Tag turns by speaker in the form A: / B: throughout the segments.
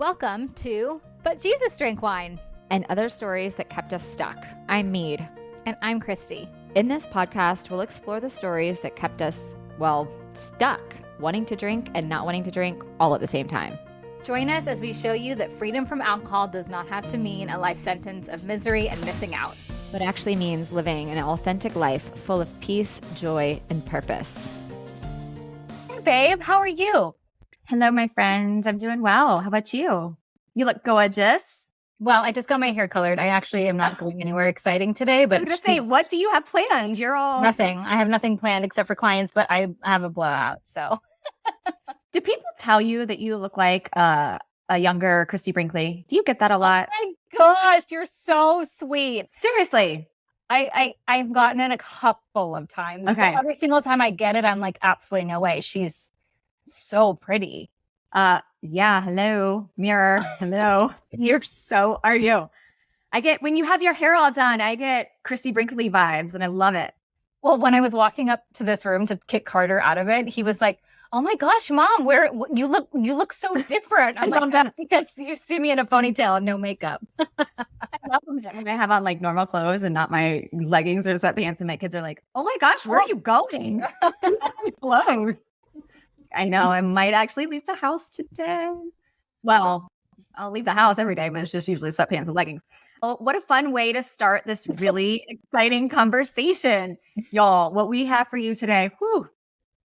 A: Welcome to But Jesus Drank Wine.
B: And other stories that kept us stuck. I'm Mead.
A: And I'm Christy.
B: In this podcast, we'll explore the stories that kept us, stuck, wanting to drink and not wanting to drink all at the same time.
A: Join us as we show you that freedom from alcohol does not have to mean a life sentence of misery and missing out,
B: but actually means living an authentic life full of peace, joy, and purpose.
A: Hey, babe, how are you?
C: Hello, my friends. I'm doing well. How about you? You look gorgeous.
A: Well, I just got my hair colored. I actually am not going anywhere exciting today, but
C: I'm going to say, what do you have planned? You're all...
A: Nothing. I have nothing planned except for clients, but I have a blowout, so.
C: Do people tell you that you look like a younger Christy Brinkley? Do you get that a lot?
A: Oh my gosh, you're so sweet.
C: Seriously.
A: I've gotten it a couple of times.
C: Okay.
A: Every single time I get it, I'm like, absolutely no way. She's so pretty.
C: Yeah. Hello, mirror. Hello. Are you? When you have your hair all done, I get Christy Brinkley vibes and I love it.
A: Well, when I was walking up to this room to kick Carter out of it, he was like, "Oh my gosh, Mom, you look so different." I'm like, "That's because you see me in a ponytail and no makeup."
C: I love them when I have on like normal clothes and not my leggings or sweatpants, and my kids are like, "Oh my gosh, where are you going?" Clothes. I know. I might actually leave the house today. Well, I'll leave the house every day, but it's just usually sweatpants and leggings. Oh, what a fun way to start this really exciting conversation. Y'all, what we have for you today,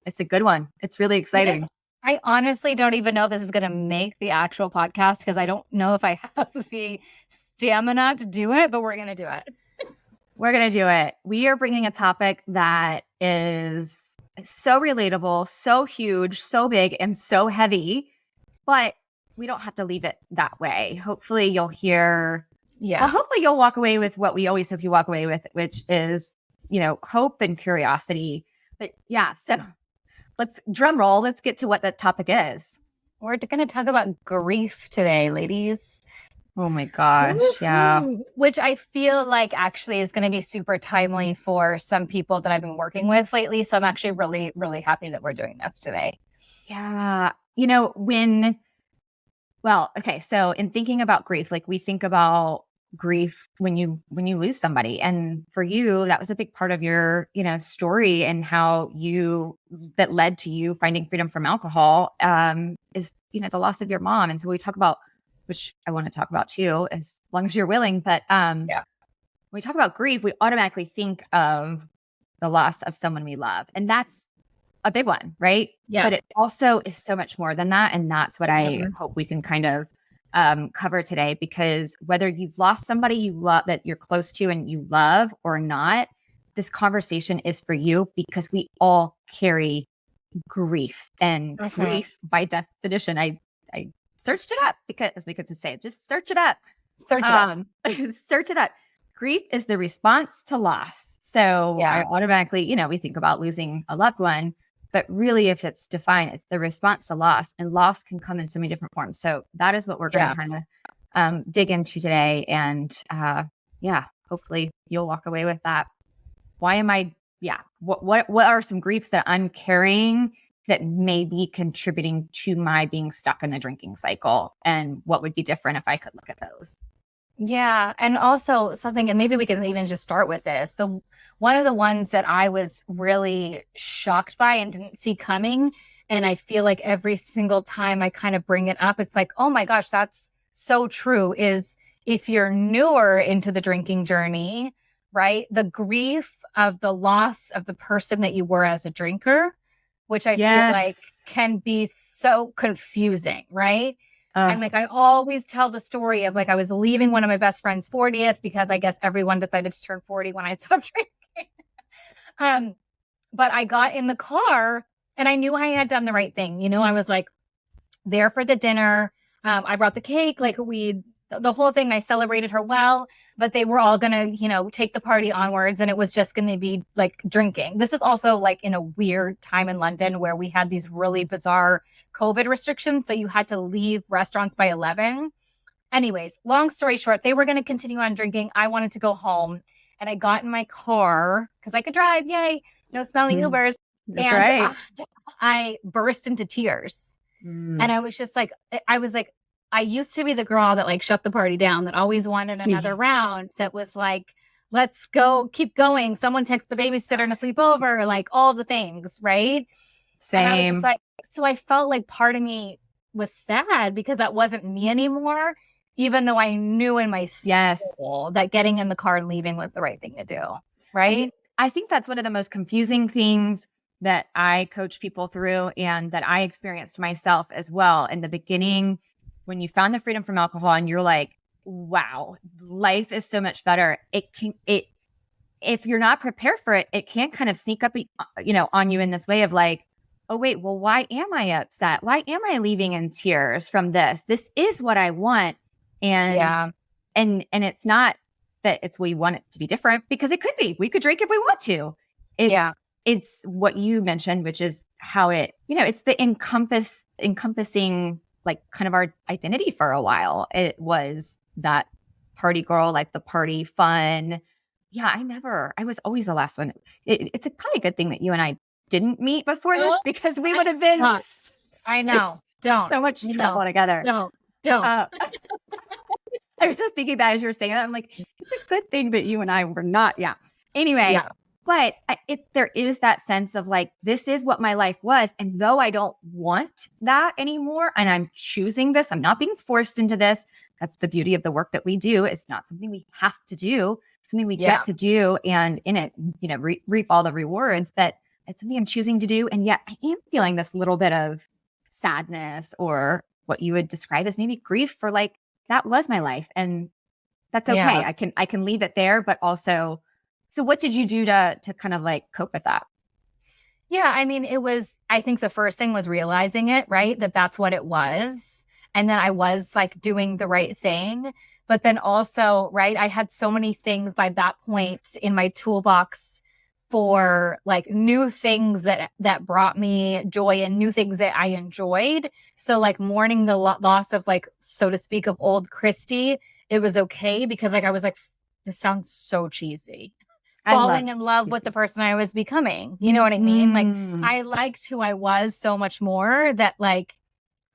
C: it's a good one. It's really exciting.
A: I honestly don't even know if this is going to make the actual podcast because I don't know if I have the stamina to do it, but we're going to do it.
C: We're going to do it. We are bringing a topic that is so relatable, so huge, so big, and so heavy, but we don't have to leave it that way. Hopefully you'll hear, hopefully you'll walk away with what we always hope you walk away with, which is, hope and curiosity. But yeah, so let's drum roll. Let's get to what the topic is.
A: We're going to talk about grief today, ladies.
C: Oh my gosh. Yeah.
A: Which I feel like actually is going to be super timely for some people that I've been working with lately. So I'm actually really, really happy that we're doing this today.
C: Yeah. So in thinking about grief, like we think about grief when you lose somebody. And for you, that was a big part of your, story and how that led to you finding freedom from alcohol, is, the loss of your mom. And so we talk about, which I want to talk about too, as long as you're willing. But when we talk about grief, we automatically think of the loss of someone we love. And that's a big one, right?
A: Yeah.
C: But it also is so much more than that. And that's what I hope we can kind of cover today, because whether you've lost somebody you love that you're close to and you love or not, this conversation is for you because we all carry grief. And grief, by definition, I searched it up because, as we could say, just search it up.
A: Search it up.
C: Grief is the response to loss. So I automatically, we think about losing a loved one, but really if it's defined, it's the response to loss, and loss can come in so many different forms. So that is what we're going to kind of dig into today. And hopefully you'll walk away with that. What are some griefs that I'm carrying that may be contributing to my being stuck in the drinking cycle, and what would be different if I could look at those?
A: Yeah. And also something, and maybe we can even just start with this. One of the ones that I was really shocked by and didn't see coming, and I feel like every single time I kind of bring it up, it's like, oh my gosh, that's so true, is if you're newer into the drinking journey, right? The grief of the loss of the person that you were as a drinker, which I feel like can be so confusing, right? And like I always tell the story of like I was leaving one of my best friend's 40th because I guess everyone decided to turn 40 when I stopped drinking. But I got in the car and I knew I had done the right thing. I was like there for the dinner. I brought the cake, the whole thing. I celebrated her well, but they were all going to, take the party onwards, and it was just going to be like drinking. This was also like in a weird time in London where we had these really bizarre COVID restrictions. So you had to leave restaurants by 11. Anyways, long story short, they were going to continue on drinking. I wanted to go home, and I got in my car because I could drive. Yay. No smelly Ubers.
C: That's right.
A: I burst into tears. And I was just like, I used to be the girl that like shut the party down, that always wanted another round, that was like, let's go, keep going. Someone takes the babysitter and a sleepover, like all the things, right? And I was just
C: Same.
A: like, so I felt like part of me was sad because that wasn't me anymore, even though I knew in my
C: Yes.
A: soul that getting in the car and leaving was the right thing to do. Right.
C: I think that's one of the most confusing things that I coach people through and that I experienced myself as well. In the beginning, when you found the freedom from alcohol and you're like, wow, life is so much better. If you're not prepared for it, it can kind of sneak up, on you in this way of like, oh, wait, well, why am I upset? Why am I leaving in tears from this? This is what I want. And it's not that we want it to be different, because it could be. We could drink if we want to. It's what you mentioned, which is how it, it's the encompassing like kind of our identity for a while. It was that party girl, like the party fun. Yeah, I was always the last one. It's a kind of good thing that you and I didn't meet before this, because we would have been
A: I know. Don't.
C: so much trouble together.
A: Don't.
C: I was just thinking that as you were saying that. I'm like, it's a good thing that you and I were not. Yeah. Anyway, but there is that sense of like, this is what my life was. And though I don't want that anymore, and I'm choosing this, I'm not being forced into this. That's the beauty of the work that we do. It's not something we have to do, it's something we get to do. And in it, reap all the rewards, but it's something I'm choosing to do. And yet I am feeling this little bit of sadness, or what you would describe as maybe grief, for like, that was my life. And that's okay. Yeah. I can leave it there, but also, so what did you do to kind of like cope with that?
A: Yeah. I mean, I think the first thing was realizing it, right? That's what it was. And then I was like doing the right thing. But then also, right, I had so many things by that point in my toolbox for like new things that brought me joy and new things that I enjoyed. So like mourning the loss of like, so to speak, of old Christy, it was okay, because like I was like, this sounds so cheesy. Falling in love with the person I was becoming. You know what I mean? Like I liked who I was so much more, that like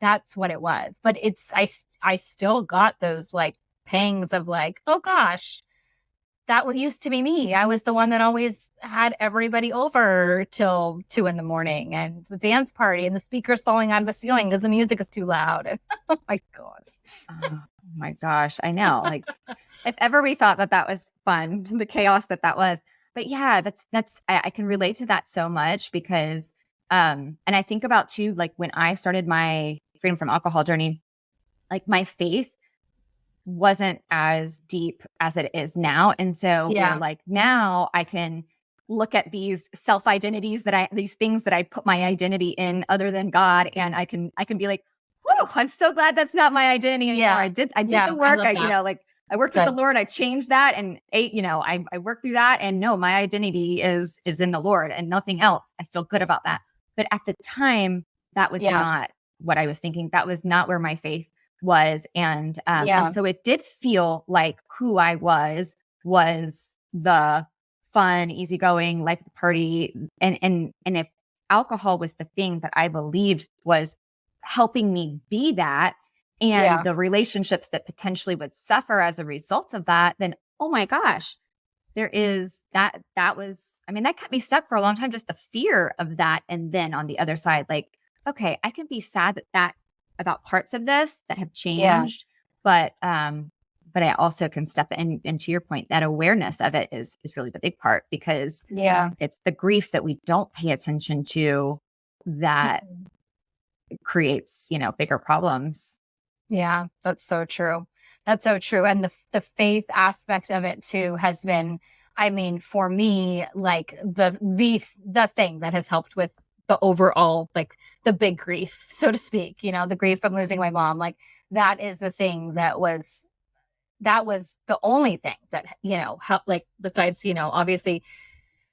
A: that's what it was. But I still got those like pangs of like, oh gosh, that used to be me. I was the one that always had everybody over till 2 a.m, and the dance party and the speakers falling out of the ceiling because the music is too loud. And oh my God.
C: Oh my gosh. I know. Like if ever we thought that was fun, the chaos that was. But yeah, I can relate to that so much, because, and I think about too, like when I started my freedom from alcohol journey, like my faith wasn't as deep as it is now. And so like now I can look at these self-identities these things that I put my identity in other than God. And I can be like, whoa, I'm so glad that's not my identity anymore. I did the work. I worked with the Lord. I changed that, and I worked through that. And no, my identity is in the Lord and nothing else. I feel good about that. But at the time, that was not what I was thinking. That was not where my faith was. And so it did feel like who I was the fun, easygoing life of the party. And if alcohol was the thing that I believed was helping me be that, and the relationships that potentially would suffer as a result of that, then, oh my gosh, there is that was, I mean, that kept me stuck for a long time, just the fear of that. And then on the other side, like, okay, I can be sad that about parts of this that have changed, but I also can step in, and to your point, that awareness of it is really the big part, because it's the grief that we don't pay attention to that creates, bigger problems.
A: Yeah, that's so true. That's so true. And the faith aspect of it too has been, I mean, for me, like the thing that has helped with the overall, like the big grief, so to speak, the grief from losing my mom, like that is the thing that was the only thing that, helped, like besides, obviously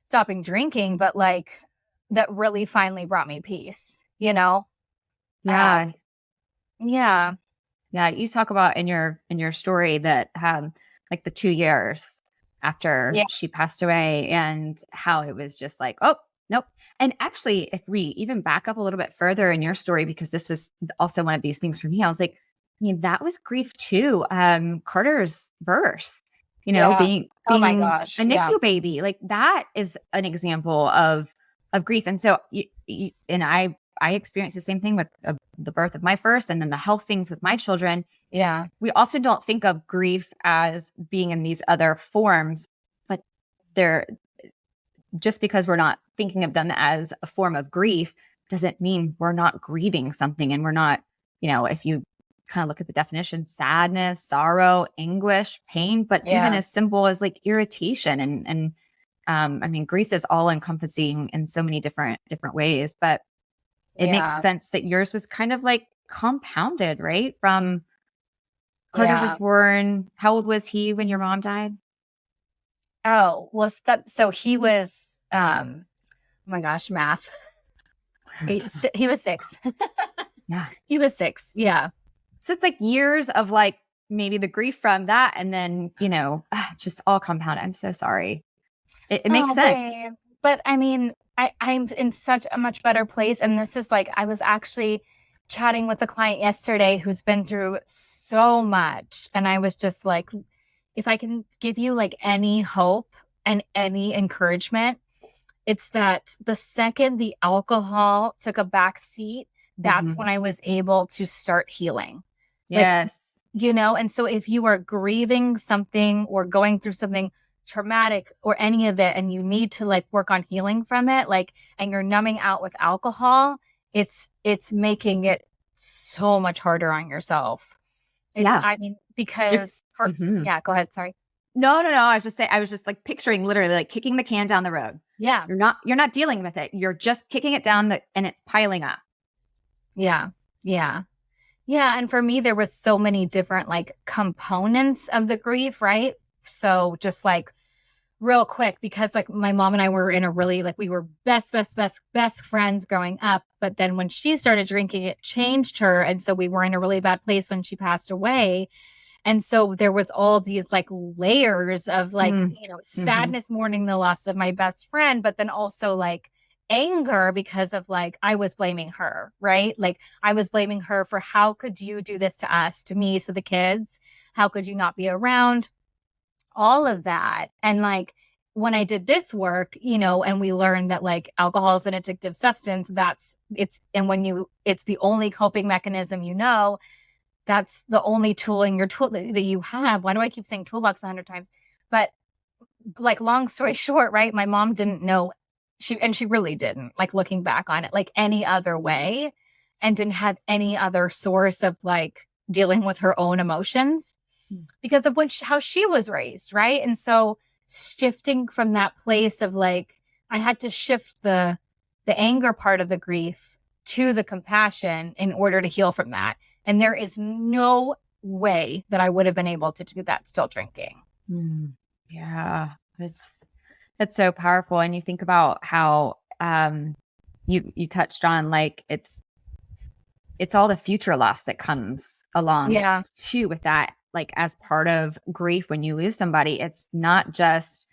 A: stopping drinking, but like that really finally brought me peace,
C: Yeah.
A: Yeah.
C: You talk about in your story that like the 2 years after she passed away, and how it was just like, oh, nope. And actually, if we even back up a little bit further in your story, because this was also one of these things for me, I was like, mean, that was grief too. Carter's birth,
A: Yeah.
C: being
A: Oh my
C: being
A: gosh.
C: a
A: Yeah.
C: NICU baby, like that is an example of grief. And so, and I experienced the same thing with the birth of my first, and then the health things with my children.
A: Yeah.
C: We often don't think of grief as being in these other forms, but they're just because we're not thinking of them as a form of grief doesn't mean we're not grieving something. And we're not, if you kind of look at the definition, sadness, sorrow, anguish, pain, but even
A: Yeah.
C: as simple as like irritation and I mean, grief is all encompassing in so many different ways, but it makes
A: Yeah.
C: sense that yours was kind of like compounded, right? From Carter was
A: Yeah.
C: born. How old was he when your mom died?
A: Oh, well, so he was, oh my gosh, math. He was 6.
C: Yeah.
A: He was 6. Yeah.
C: So it's like years of like maybe the grief from that, and then, just all compounded. I'm so sorry. It makes
A: Oh,
C: sense.
A: babe. But I mean, I'm in such a much better place. And this is like, I was actually chatting with a client yesterday who's been through so much. And I was just like, if I can give you like any hope and any encouragement, it's that the second the alcohol took a back seat, that's when I was able to start healing.
C: Yes.
A: And so if you are grieving something or going through something traumatic or any of it, and you need to like work on healing from it, and you're numbing out with alcohol, it's making it so much harder on yourself. I mean, because yeah, go ahead. Sorry.
C: No. I was just like picturing literally like kicking the can down the road.
A: Yeah.
C: You're not dealing with it. You're just kicking it down and it's piling up.
A: Yeah. Yeah. Yeah. And for me, there was so many different like components of the grief, right? So just like real quick, because like my mom and I were in a really like we were best friends growing up. But then when she started drinking, it changed her. And so we were in a really bad place when she passed away. And so there was all these like layers of like, sadness mourning the loss of my best friend, but then also like anger because of like, I was blaming her, right? Like I was blaming her for how could you do this to us, to me, to the kids? How could you not be around? All of that. And like when I did this work, and we learned that like alcohol is an addictive substance, it's the only coping mechanism, that's the only tool in your tool that you have. Why do I keep saying toolbox 100 times? But like, long story short, right? My mom didn't know she really didn't, like looking back on it, like any other way, and didn't have any other source of like dealing with her own emotions because of how she was raised. Right. And so shifting from that place of like, I had to shift the anger part of the grief to the compassion in order to heal from that. And there is no way that I would have been able to do that still drinking.
C: Yeah, that's so powerful. And you think about how you touched on like it's all the future loss that comes along too with that. Like as part of grief, when you lose somebody, it's not just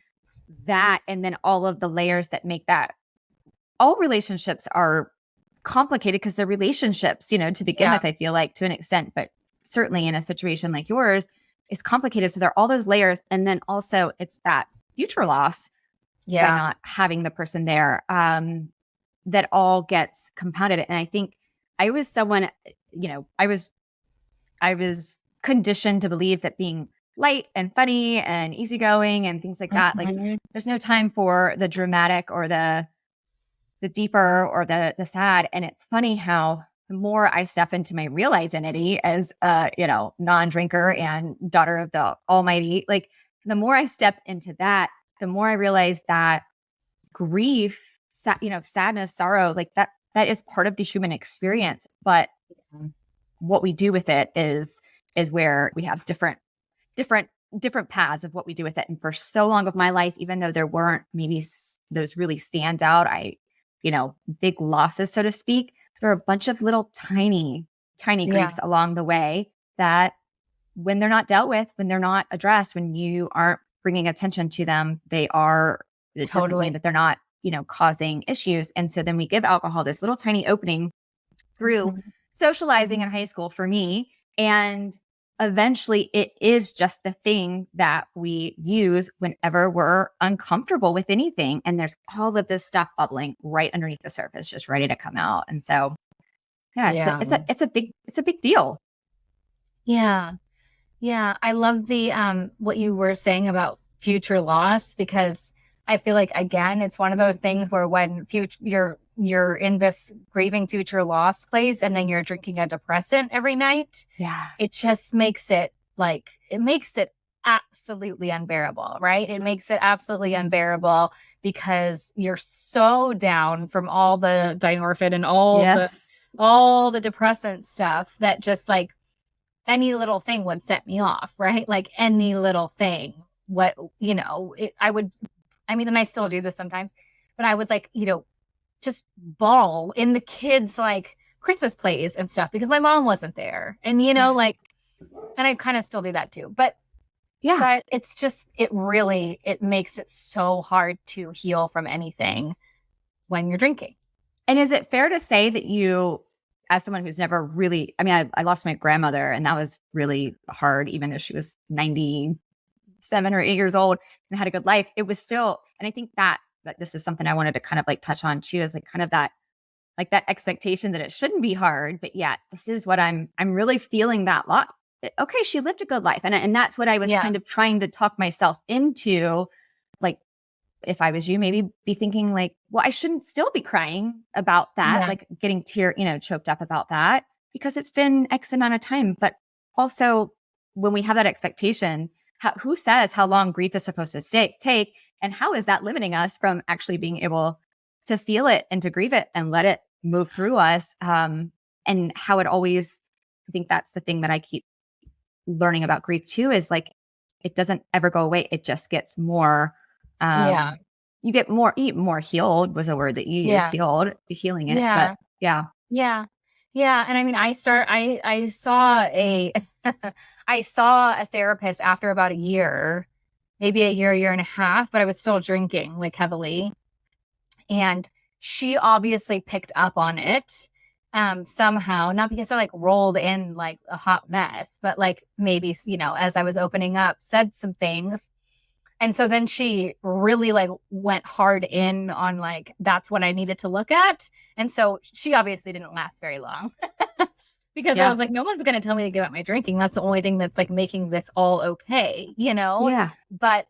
C: that, and then all of the layers that make that. All relationships are complicated because they're relationships, to begin with, I feel like to an extent, but certainly in a situation like yours, it's complicated. So there are all those layers. And then also it's that future loss by not having the person there, that all gets compounded. And I think I was someone, I was conditioned to believe that being light and funny and easygoing and things like that, like there's no time for the dramatic or the deeper or the sad. And it's funny how the more I step into my real identity as a, non-drinker and daughter of the Almighty, like the more I step into that, the more I realize that grief, sadness, sorrow, like that is part of the human experience. But what we do with it is where we have different paths of what we do with it. And for so long of my life, even though there weren't maybe those really stand out, big losses, so to speak, there are a bunch of little tiny griefs along the way that when they're not dealt with, when they're not addressed, when you aren't bringing attention to them, it doesn't mean that they're not, causing issues. And so then we give alcohol this little tiny opening through socializing in high school for me. And eventually it is just the thing that we use whenever we're uncomfortable with anything. And there's all of this stuff bubbling right underneath the surface, just ready to come out. And so, yeah,
A: Yeah.
C: it's a big deal.
A: Yeah. Yeah. I love the, what you were saying about future loss, because I feel like, again, it's one of those things where when you're in this grieving future loss place and then you're drinking a depressant every night,
C: Yeah.
A: it just makes it absolutely unbearable, right? It makes it absolutely unbearable because you're so down from all the dynorphin and all the depressant stuff that just like any little thing would set me off, right? Like any little thing. And I still do this sometimes, but I would like, just bawl in the kids' like Christmas plays and stuff because my mom wasn't there. And, and I kind of still do that too. But it's just, it makes it so hard to heal from anything when you're drinking.
C: And is it fair to say that you, as someone who's never really, I lost my grandmother and that was really hard, even though she was 97 or 8 years old and had a good life. It was still, and I think that this is something I wanted to kind of like touch on too, is like kind of that, like that expectation that it shouldn't be hard, but yet this is what I'm really feeling that lot. Okay, she lived a good life. And that's what I was kind of trying to talk myself into. Like, if I was you, maybe be thinking like, well, I shouldn't still be crying about that, like getting choked up about that because it's been X amount of time. But also when we have that expectation, who says how long grief is supposed to take? And how is that limiting us from actually being able to feel it and to grieve it and let it move through us? And how it always, I think that's the thing that I keep learning about grief too, is like, it doesn't ever go away. It just gets more, you get more healed was a word that you used, healing it.
A: Yeah.
C: But yeah.
A: Yeah. Yeah. And I mean, I saw I saw a therapist after about a year, maybe a year and a half, but I was still drinking like heavily. And she obviously picked up on it somehow, not because I like rolled in like a hot mess, but like maybe, as I was opening up, said some things. And so then she really like went hard in on like, that's what I needed to look at. And so she obviously didn't last very long because I was like, no one's going to tell me to give up my drinking. That's the only thing that's like making this all okay,
C: Yeah.
A: But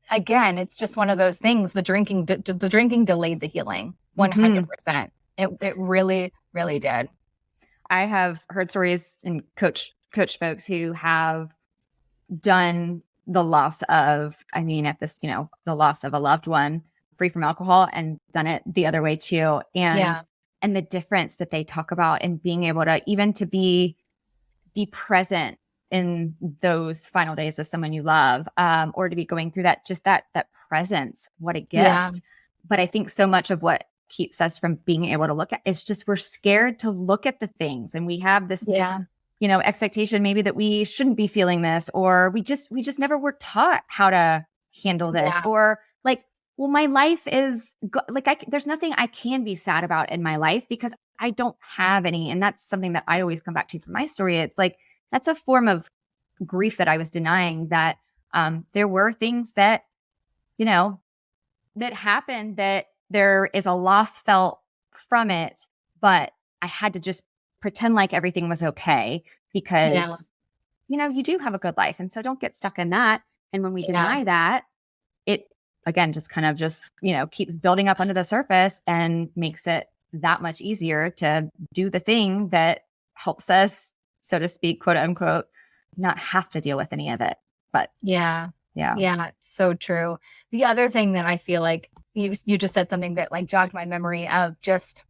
A: again, it's just one of those things. The drinking delayed the healing 100%. It really, really did.
C: I have heard stories and coach folks who have done the loss of, the loss of a loved one free from alcohol and done it the other way too. And the difference that they talk about and being able to even to be present in those final days with someone you love, or to be going through that, just that presence, what a gift. Yeah. But I think so much of what keeps us from being able to look at, it's just, we're scared to look at the things. And we have this, expectation maybe that we shouldn't be feeling this, or we just never were taught how to handle this, or like, well, my life is there's nothing I can be sad about in my life because I don't have any. And that's something that I always come back to from my story. It's like, that's a form of grief that I was denying, that there were things that, that happened, that there is a loss felt from it, but I had to just pretend like everything was okay because, you do have a good life. And so don't get stuck in that. And when we deny that, it again, just kind of keeps building up under the surface and makes it that much easier to do the thing that helps us, so to speak, quote unquote, not have to deal with any of it. But yeah, so true. The other thing that I feel like you just said something that like jogged my memory of just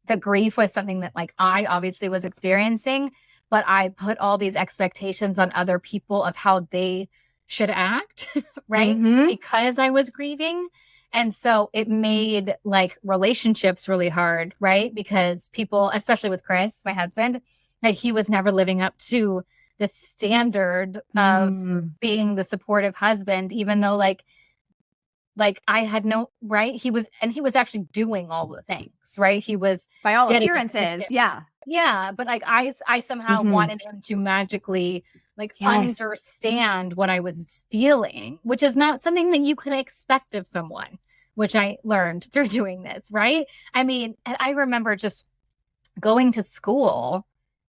C: the grief was something that like I obviously was experiencing, but I put all these expectations on other people of how they should act, right? Mm-hmm. Because I was grieving. And so it made like relationships really hard, right? Because people, especially with Chris, my husband, like he was never living up to the standard of being the supportive husband, even though like I had no, right? He was actually doing all the things, right? He was by all appearances. Yeah.
A: Yeah, but like I somehow
C: Mhm.
A: wanted him to magically like
C: Yes.
A: understand what I was feeling, which is not something that you can expect of someone, which I learned through doing this, right? I mean, and I remember just going to school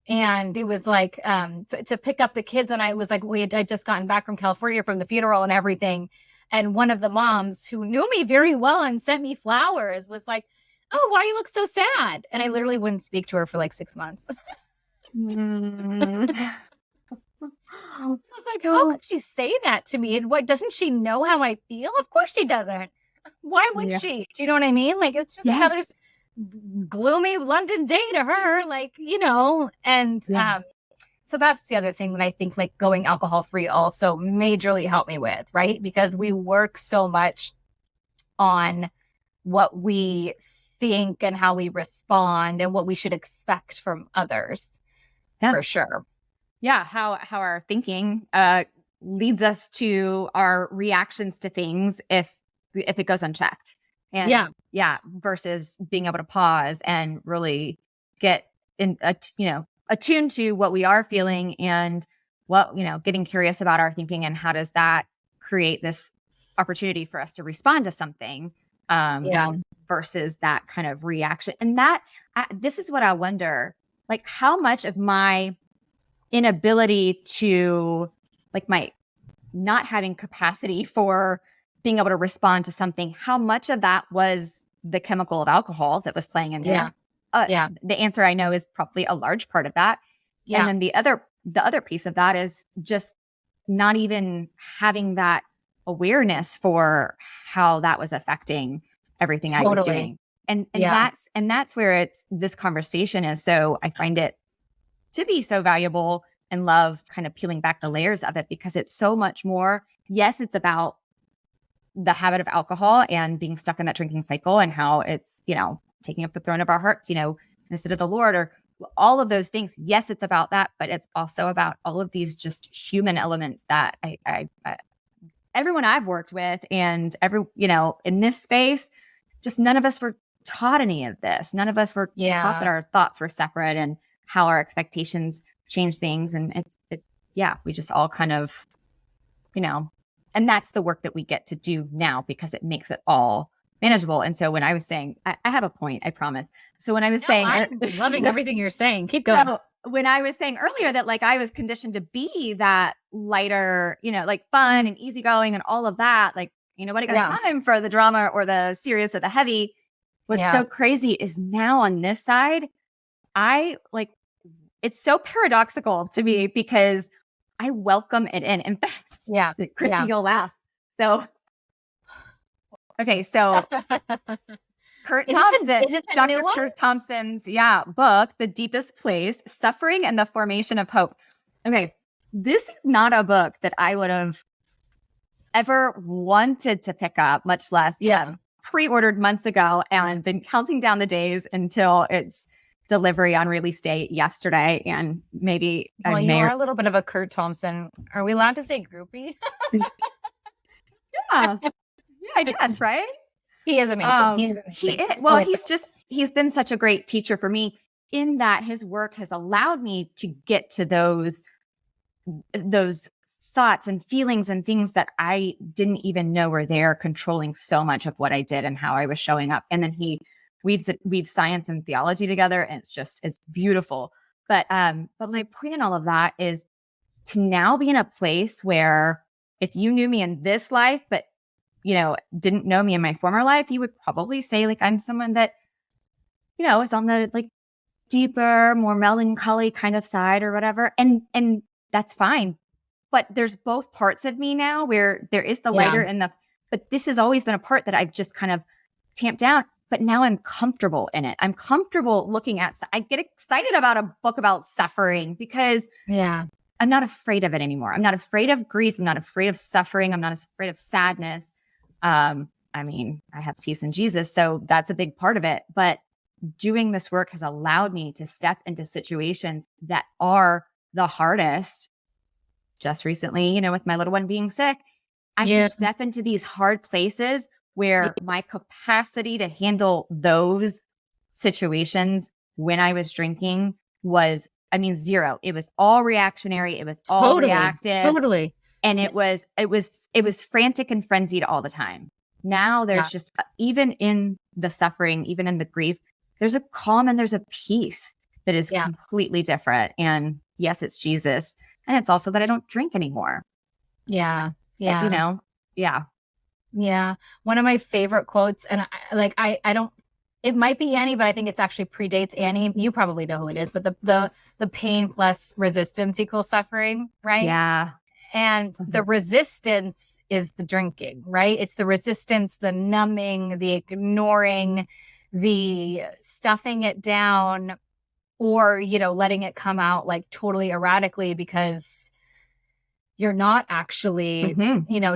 A: and it was like to pick up the kids and I was like I just gotten back from California from the funeral and everything, and one of the moms who knew me very well and sent me flowers was like, oh, why you look so sad? And I literally wouldn't speak to her for like 6 months.
C: Mm.
A: So it's like, how could she say that to me? And what, doesn't she know how I feel? Of course she doesn't. Why would
C: Yeah.
A: she? Do you know what I mean? Like, it's just another
C: Yes.
A: gloomy London day to her, like, and
C: Yeah.
A: so that's the other thing that I think like going alcohol free also majorly helped me with, right? Because we work so much on what we think and how we respond and what we should expect from others,
C: Yeah.
A: for sure.
C: Yeah. How our thinking leads us to our reactions to things if it goes unchecked. And yeah, versus being able to pause and really get in attuned to what we are feeling and what, getting curious about our thinking and how does that create this opportunity for us to respond to something versus that kind of reaction. And this is what I wonder, like how much of my inability to, like, my not having capacity for being able to respond to something, how much of that was the chemical of alcohol that was playing in there? The answer I know is probably a large part of that. And then the other piece of that is just not even having that awareness for how that was affecting everything I was doing. And that's where this conversation is. So I find it to be so valuable and love kind of peeling back the layers of it because it's so much more. Yes, it's about the habit of alcohol and being stuck in that drinking cycle and how it's, taking up the throne of our hearts, instead of the Lord or all of those things. Yes, it's about that, but it's also about all of these just human elements that I everyone I've worked with and in this space, just none of us were taught any of this. None of us were taught that our thoughts were separate and how our expectations change things. And we just all kind of, and that's the work that we get to do now because it makes it all manageable. And so when I was saying, I have a point, I promise. So when I was saying,
A: I'm loving everything you're saying. Keep going.
C: So when I was saying earlier that like I was conditioned to be that lighter, like fun and easygoing and all of that, like, nobody got time for the drama or the serious or the heavy. What's so crazy is now on this side, it's so paradoxical to me because I welcome it in. In fact, Christy, you'll laugh. So, okay, so Kurt Thompson, Dr. Kurt Thompson's book, The Deepest Place, Suffering and the Formation of Hope. Okay, this is not a book that I would have ever wanted to pick up, much less pre-ordered months ago and been counting down the days until its delivery on release date yesterday. And maybe
A: you are a little bit of a Kurt Thompson. Are we allowed to say groupie?
C: I guess, right?
A: He is amazing.
C: He's been such a great teacher for me in that his work has allowed me to get to those thoughts and feelings and things that I didn't even know were there, controlling so much of what I did and how I was showing up. And then he weaves science and theology together, and it's beautiful. But my point in all of that is to now be in a place where if you knew me in this life, but didn't know me in my former life, you would probably say like I'm someone that is on the like deeper, more melancholy kind of side or whatever, and that's fine. But there's both parts of me now where there is the lighter and but this has always been a part that I've just kind of tamped down. But now I'm comfortable in it. I'm comfortable looking at, I get excited about a book about suffering because I'm not afraid of it anymore. I'm not afraid of grief. I'm not afraid of suffering. I'm not afraid of sadness. I mean, I have peace in Jesus. So that's a big part of it. But doing this work has allowed me to step into situations that are the hardest. Just recently, with my little one being sick, I can step into these hard places where my capacity to handle those situations when I was drinking was, I mean, zero. It was all reactionary. It was all reactive.
A: Totally.
C: And it was frantic and frenzied all the time. Now there's just, even in the suffering, even in the grief, there's a calm and there's a peace that is completely different. And yes, it's Jesus. And it's also that I don't drink anymore.
A: Yeah. Yeah.
C: You know? Yeah.
A: Yeah. One of my favorite quotes, and I don't, it might be Annie, but I think it's actually predates Annie. You probably know who it is, but the pain plus resistance equals suffering, right?
C: Yeah.
A: And the resistance is the drinking, right? It's the resistance, the numbing, the ignoring, the stuffing it down, or, letting it come out like totally erratically because you're not actually,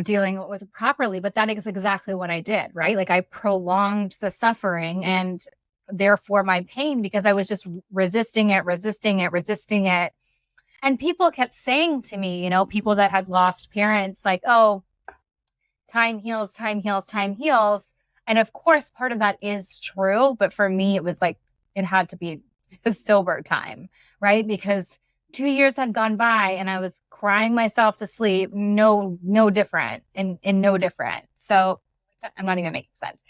A: dealing with it properly. But that is exactly what I did, right? Like I prolonged the suffering and therefore my pain because I was just resisting it. And people kept saying to me, people that had lost parents, like, oh, time heals. And of course, part of that is true. But for me, it was like, it had to be a sober time, right? Because 2 years had gone by and I was crying myself to sleep. No different and no different. So I'm not even making sense,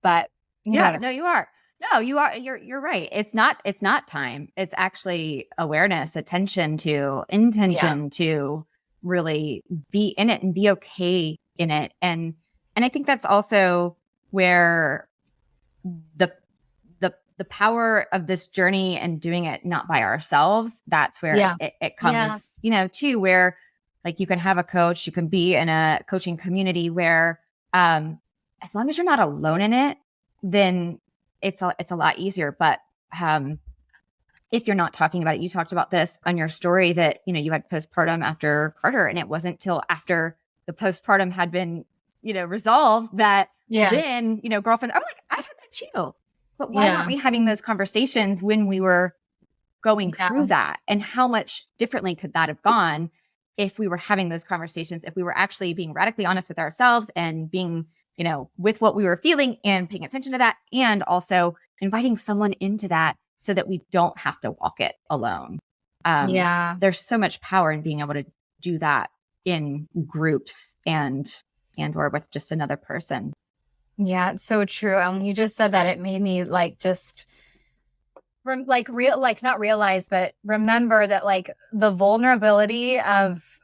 A: but
C: no, you are. No, you are. You're right. It's not time. It's actually awareness, attention to, intention to really be in it and be okay in it. And I think that's also where the power of this journey and doing it not by ourselves, that's where it comes, too, where like you can have a coach, you can be in a coaching community where as long as you're not alone in it, then it's a lot easier. But if you're not talking about it, you talked about this on your story that, you had postpartum after Carter, and it wasn't till after the postpartum had been, resolved that then, girlfriend, I'm like, I had that too. But why weren't we having those conversations when we were going through that? And how much differently could that have gone if we were having those conversations, if we were actually being radically honest with ourselves and being, with what we were feeling and paying attention to that, and also inviting someone into that so that we don't have to walk it alone. There's so much power in being able to do that in groups and or with just another person.
A: Yeah, it's so true. And you just said that, it made me like just not realize, but remember that like the vulnerability of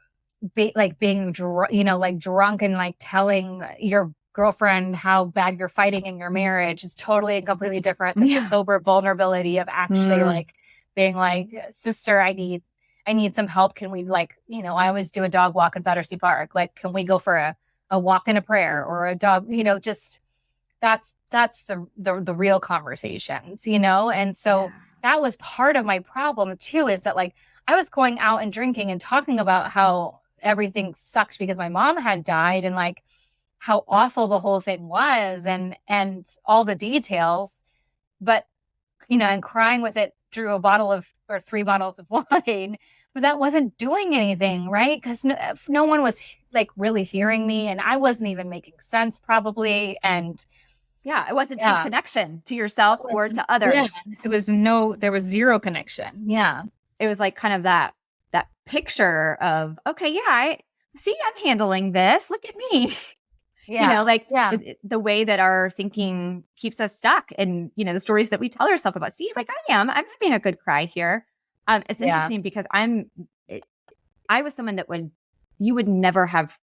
A: being drunk and like telling your girlfriend how bad you're fighting in your marriage is totally and completely different than the sober vulnerability of actually like being like, sister, I need some help. Can we I always do a dog walk at Battersea Park. Like, can we go for a walk and a prayer or a dog, just that's the real conversations, And so that was part of my problem too, is that like I was going out and drinking and talking about how everything sucked because my mom had died and like how awful the whole thing was and all the details, but and crying with it through a bottle of or 3 bottles of wine, but that wasn't doing anything, right? Because no one was like really hearing me, and I wasn't even making sense probably, and
C: it wasn't deep connection to yourself or to others.
A: There was zero connection. Yeah,
C: it was like kind of that picture of, okay, I see, I'm handling this. Look at me. The way that our thinking keeps us stuck, and the stories that we tell ourselves about. See, like I'm having a good cry here. It's interesting because I was someone that you would never have,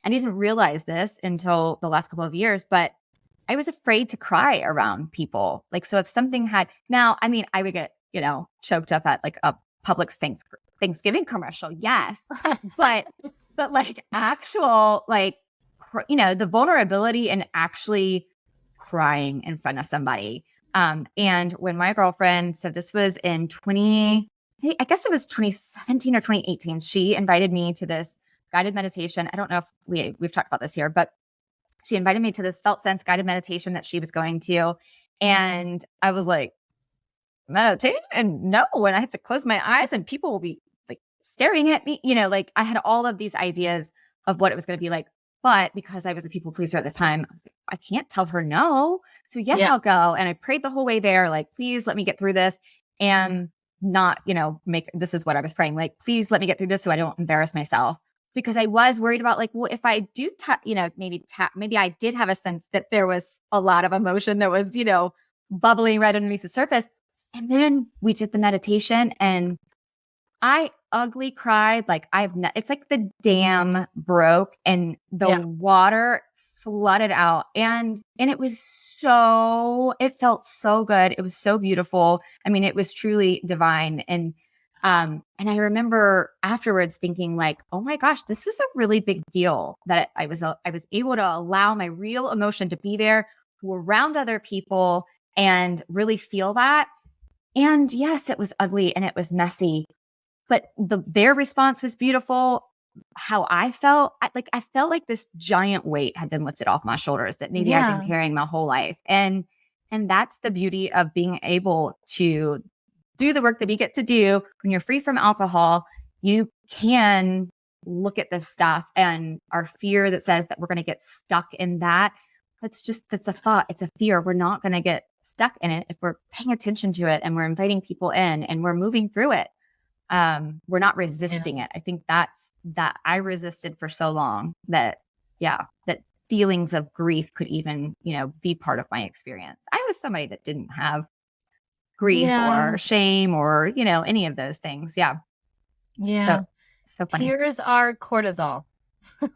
C: and I didn't realize this until the last couple of years, but I was afraid to cry around people. Like, so if something I would get, choked up at like a Publix Thanksgiving commercial. Yes. but like actual, like, the vulnerability and actually crying in front of somebody. And when my girlfriend, so this was in I guess it was 2017 or 2018, she invited me to this guided meditation. I don't know if we've talked about this here, but she invited me to this felt sense guided meditation that she was going to. And I was like, meditation? No, when I have to close my eyes and people will be like staring at me, like I had all of these ideas of what it was going to be like. But because I was a people pleaser at the time, I was like, I can't tell her no. So yes, I'll go. And I prayed the whole way there, like, please let me get through this. And not, this is what I was praying. Like, please let me get through this so I don't embarrass myself. Because I was worried about like, well, if I do, maybe I did have a sense that there was a lot of emotion that was, bubbling right underneath the surface. And then we did the meditation and I ugly cried. Like it's like the dam broke and the water flooded out and it felt so good. It was so beautiful. I mean, it was truly divine. And I remember afterwards thinking like, oh my gosh, this was a really big deal that I was able to allow my real emotion to be there around other people and really feel that. And yes, it was ugly and it was messy, but their response was beautiful. How I felt, I felt like this giant weight had been lifted off my shoulders that maybe I've been carrying my whole life. And that's the beauty of being able to do the work that we get to do when you're free from alcohol. You can look at this stuff and our fear that says that we're going to get stuck in that. That's a thought. It's a fear. We're not going to get stuck in it if we're paying attention to it and we're inviting people in and we're moving through it. We're not resisting it. I think that's that I resisted for so long that feelings of grief could even, be part of my experience. I was somebody that didn't have grief or shame or, any of those things. Yeah.
A: Yeah.
C: So funny.
A: Tears are cortisol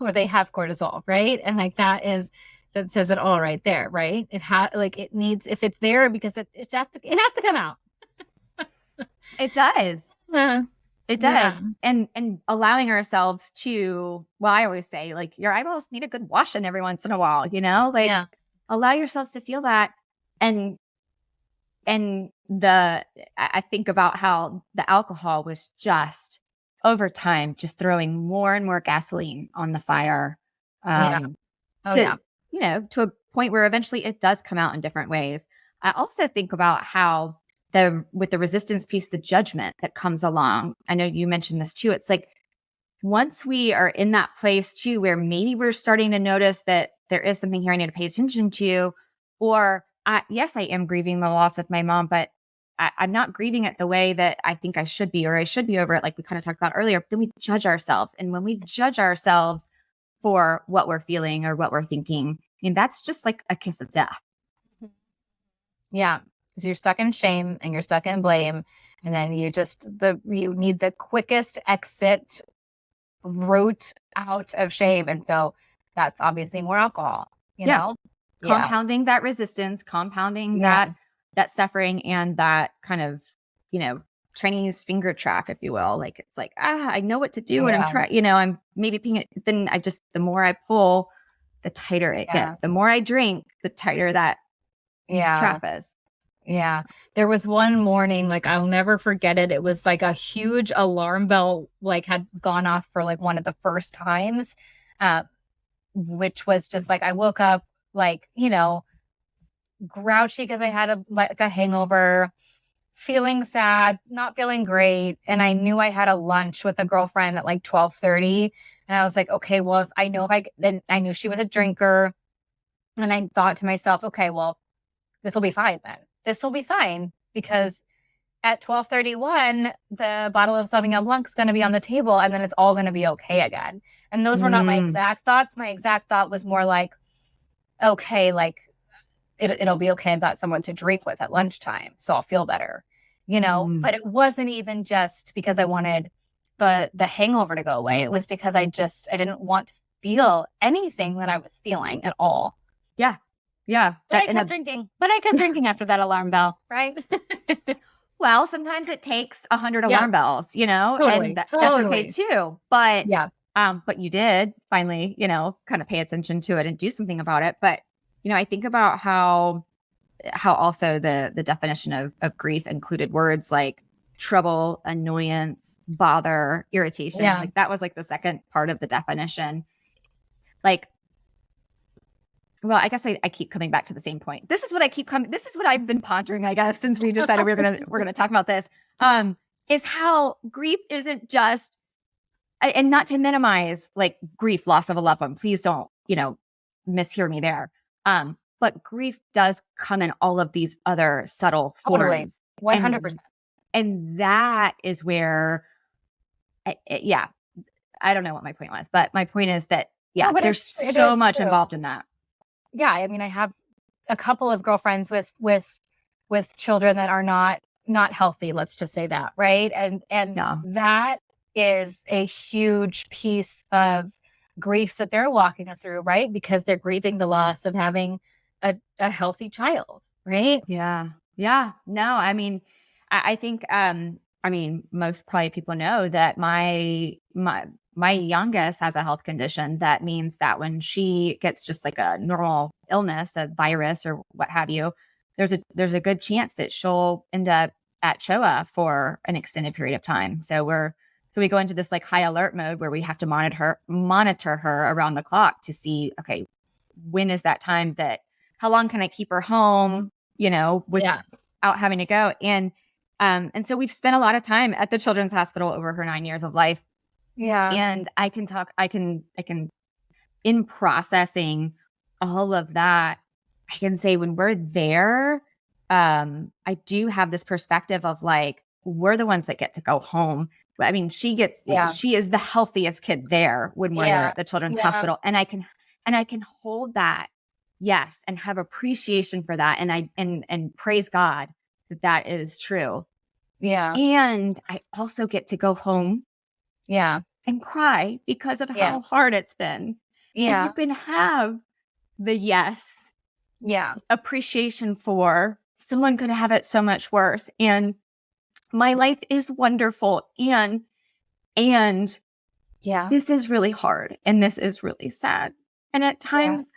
A: or they have cortisol, right? And like that says it all right there, right? It needs, if it's there because it has to come out.
C: It does. It does. And allowing ourselves to, well, I always say like your eyeballs need a good washing every once in a while, allow yourselves to feel that. And I think about how the alcohol was just over time, just throwing more and more gasoline on the fire. To a point where eventually it does come out in different ways. I also think about how with the resistance piece, the judgment that comes along. I know you mentioned this too. It's like, once we are in that place too, where maybe we're starting to notice that there is something here I need to pay attention to, or yes, I am grieving the loss of my mom, but I'm not grieving it the way that I think I should be, or I should be over it. Like we kind of talked about earlier, then we judge ourselves. And when we judge ourselves for what we're feeling or what we're thinking, I mean, that's just like a kiss of death.
A: Yeah. Because you're stuck in shame and you're stuck in blame. And then you need the quickest exit route out of shame. And so that's obviously more alcohol, you know?
C: Compounding that resistance, compounding that suffering and that kind of, Chinese finger trap, if you will. Like, it's like, I know what to do. And I'm trying, I'm maybe paying it. Then the more I pull, the tighter it gets. The more I drink, the tighter that trap is.
A: Yeah. There was one morning, like I'll never forget it. It was like a huge alarm bell, like had gone off for like one of the first times, which was just like, I woke up like, grouchy because I had a hangover, feeling sad, not feeling great. And I knew I had a lunch with a girlfriend at like 12:30. And I was like, okay, well, then I knew she was a drinker. And I thought to myself, okay, well, this will be fine then. This will be fine because at 12:31, the bottle of Sauvignon Blanc is going to be on the table and then it's all going to be okay again. And those were not my exact thoughts. My exact thought was more like, okay, like it'll be okay. I've got someone to drink with at lunchtime, so I'll feel better, but it wasn't even just because I wanted the hangover to go away. It was because I didn't want to feel anything that I was feeling at all.
C: Yeah. Yeah.
A: But I kept drinking after that alarm bell, right?
C: Well, sometimes it takes 100 alarm bells,
A: Totally,
C: and that's okay too. But but you did finally, kind of pay attention to it and do something about it. But, I think about how also the definition of grief included words like trouble, annoyance, bother, irritation.
A: Yeah.
C: Like that was like the second part of the definition. Like, well, I guess I keep coming back to the same point. This is what I've been pondering, I guess, since we decided we're gonna talk about this. Is how grief isn't just, and not to minimize like grief, loss of a loved one. Please don't, mishear me there. But grief does come in all of these other subtle forms.
A: 100%.
C: And that is where, I don't know what my point was, but my point is that,
A: No, but
C: there's
A: it
C: so
A: is
C: much
A: true.
C: involved in that.
A: Yeah. I mean, I have a couple of girlfriends with children that are not healthy. Let's just say that. Right. And
C: Yeah.
A: that is a huge piece of grief that they're walking through, right? Because they're grieving the loss of having a healthy child. Right.
C: Yeah. Yeah. No, I mean, I think, I mean, most probably people know that my youngest has a health condition. That means that when she gets just like a normal illness, a virus or what have you, there's a good chance that she'll end up at CHOA for an extended period of time. So we go into this like high alert mode where we have to monitor her around the clock to see, okay, when is that time that, how long can I keep her home, without having to go. And so we've spent a lot of time at the Children's Hospital over her 9 years of life.
A: Yeah.
C: And I can in processing all of that, I can say when we're there, I do have this perspective of like, we're the ones that get to go home. I mean, she is the healthiest kid there when we're there at the Children's Hospital. And I can hold that. Yes. And have appreciation for that. And praise God that is true.
A: Yeah.
C: And I also get to go home.
A: Yeah.
C: And cry because of how hard it's been.
A: Yeah.
C: And you can have the appreciation for someone could have it so much worse. And my life is wonderful. And this is really hard. And this is really sad. And at times,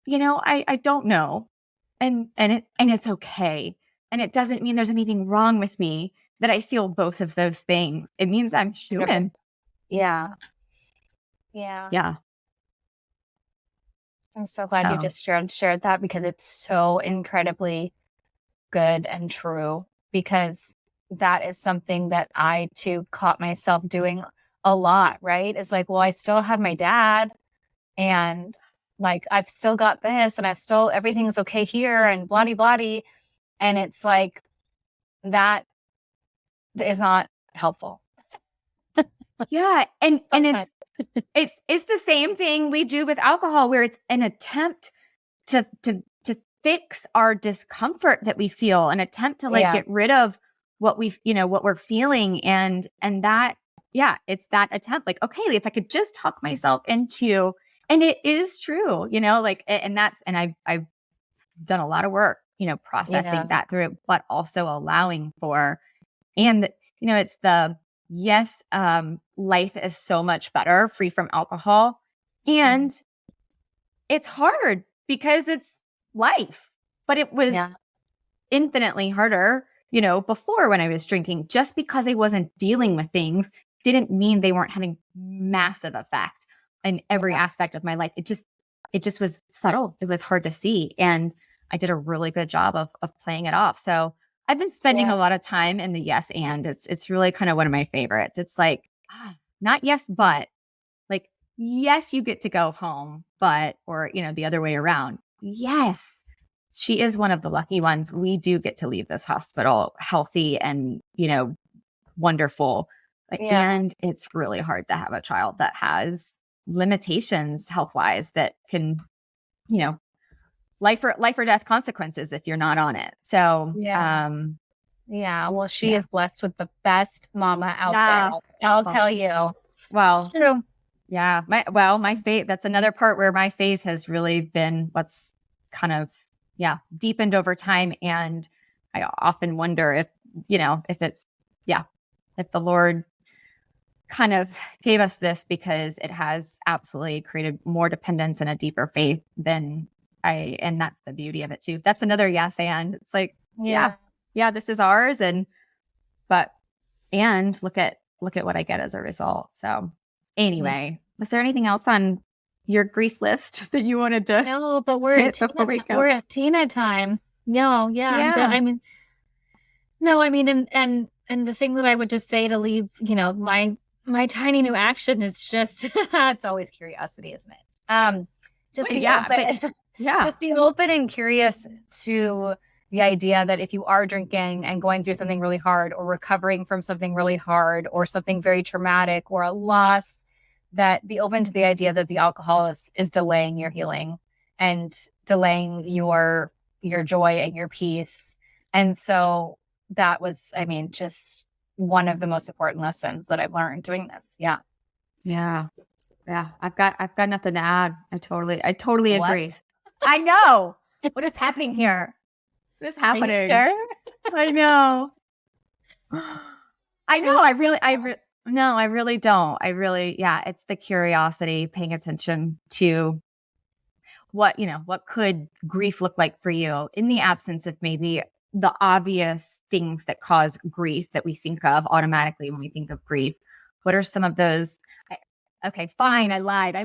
C: I don't know. And it's okay. And it doesn't mean there's anything wrong with me that I feel both of those things. It means I'm human.
A: Yeah. I'm so glad you just shared that because it's so incredibly good and true, because that is something that I too caught myself doing a lot, right? It's like, well, I still have my dad and like, I've still got this and everything's okay here and bloody bloody. And it's like, that is not helpful.
C: Yeah. And it's the same thing we do with alcohol, where it's an attempt to fix our discomfort that we feel, an attempt to get rid of what what we're feeling. And that, it's that attempt, like, okay, if I could just talk myself into, and it is true, and I've done a lot of work, processing that through, but also allowing for, and it's the, yes, life is so much better free from alcohol. And it's hard because it's life, but it was infinitely harder, before when I was drinking. Just because I wasn't dealing with things didn't mean they weren't having massive effect in every aspect of my life. It just was subtle. It was hard to see. And I did a really good job of playing it off. So I've been spending a lot of time in the yes, and it's really kind of one of my favorites. It's like, not yes, but like, yes, you get to go home, but, or, the other way around. Yes, she is one of the lucky ones. We do get to leave this hospital healthy and, wonderful. And it's really hard to have a child that has limitations health-wise that can, life or death consequences if you're not on it. So, well,
A: she is blessed with the best mama out there. I'll tell you.
C: Well,
A: it's true.
C: Yeah. My faith, that's another part where my faith has really been what's kind of, deepened over time. And I often wonder if, if the Lord kind of gave us this because it has absolutely created more dependence and a deeper faith than and that's the beauty of it too. That's another yes. And it's like, this is ours. And look at what I get as a result. So anyway, was there anything else on your grief list that you wanted to?
A: No, but we're at Tina time. No. I mean, and the thing that I would just say to leave, my tiny new action is just, it's always curiosity, isn't it? Just be open and curious to, the idea that if you are drinking and going through something really hard or recovering from something really hard or something very traumatic or a loss, that be open to the idea that the alcohol is delaying your healing and delaying your joy and your peace. And so that was, I mean, just one of the most important lessons that I've learned doing this. Yeah.
C: Yeah. Yeah. I've got nothing to add. I totally agree.
A: What?
C: I know. What is happening here? What is happening?
A: Are you sure?
C: I know. I know. No, I really don't. Yeah, it's the curiosity, paying attention to what could grief look like for you in the absence of maybe the obvious things that cause grief that we think of automatically when we think of grief. What are some of those? Okay, fine. I lied. I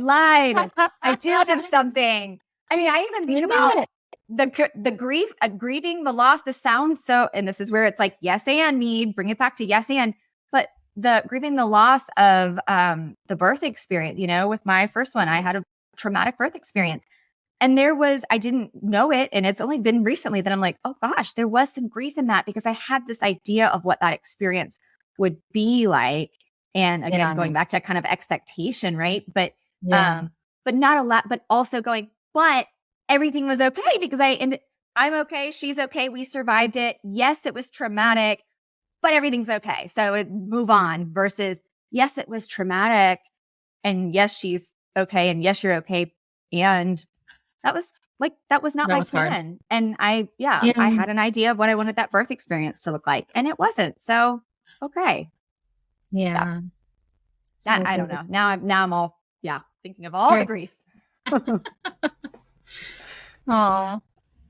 C: do have something. I mean, I even think about the grief, grieving the loss. This sounds so, and this is where it's like, yes, and need, bring it back to yes, and, but the grieving the loss of the birth experience, with my first one, I had a traumatic birth experience. And I didn't know it. And it's only been recently that I'm like, oh gosh, there was some grief in that because I had this idea of what that experience would be like. And again, going back to that kind of expectation, right? But not a lot, but also going, but everything was okay because I'm okay. She's okay. We survived it. Yes, it was traumatic, but everything's okay. So move on versus, yes, it was traumatic. And yes, she's okay. And yes, you're okay. And that was not my plan. Hard. And I had an idea of what I wanted that birth experience to look like. And it wasn't. So, okay.
A: Yeah.
C: That, I don't know. Now I'm all, thinking of all the grief.
A: Oh,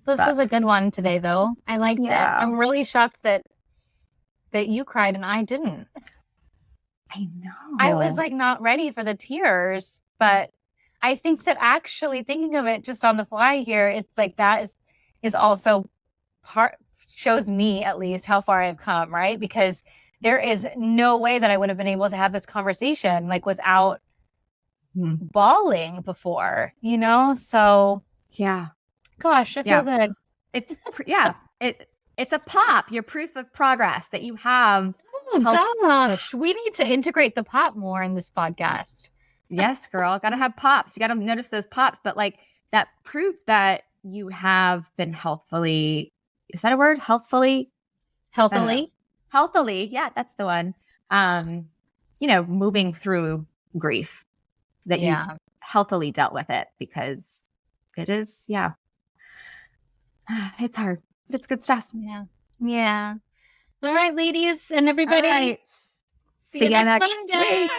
A: this was a good one today, though. I liked it. I'm really shocked that you cried and I didn't.
C: I know.
A: I was like not ready for the tears, but I think that actually thinking of it just on the fly here, it's like that is also shows me at least how far I've come, right? Because there is no way that I would have been able to have this conversation like without bawling before, So gosh, I feel good.
C: It's it's a pop. Your proof of progress that you have.
A: Oh gosh, we need to integrate the pop more in this podcast.
C: Yes, girl. Got to have pops. You got to notice those pops. But like that proof that you have been healthfully, is that a word? Healthfully? Healthily. Yeah, that's the one. Moving through grief that you've healthily dealt with it because it is, it's hard, but it's good stuff.
A: Yeah. Yeah. All right, ladies and everybody.
C: All right. See you next week.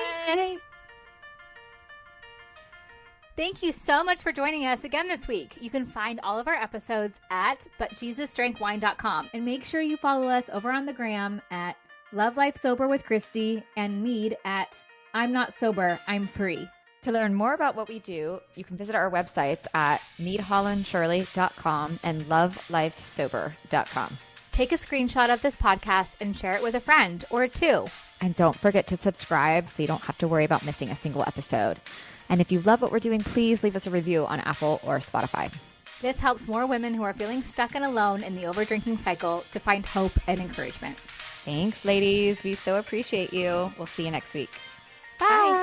B: Thank you so much for joining us again this week. You can find all of our episodes at butjesusdrankwine.com and make sure you follow us over on the gram at Love Life Sober with Christy and Mead at I'm Not Sober, I'm Free. To learn more about what we do, you can visit our websites at meadhollandshirley.com and lovelifesober.com. Take a screenshot of this podcast and share it with a friend or two. And don't forget to subscribe so you don't have to worry about missing a single episode. And if you love what we're doing, please leave us a review on Apple or Spotify. This helps more women who are feeling stuck and alone in the overdrinking cycle to find hope and encouragement. Thanks, ladies. We so appreciate you. We'll see you next week. Bye.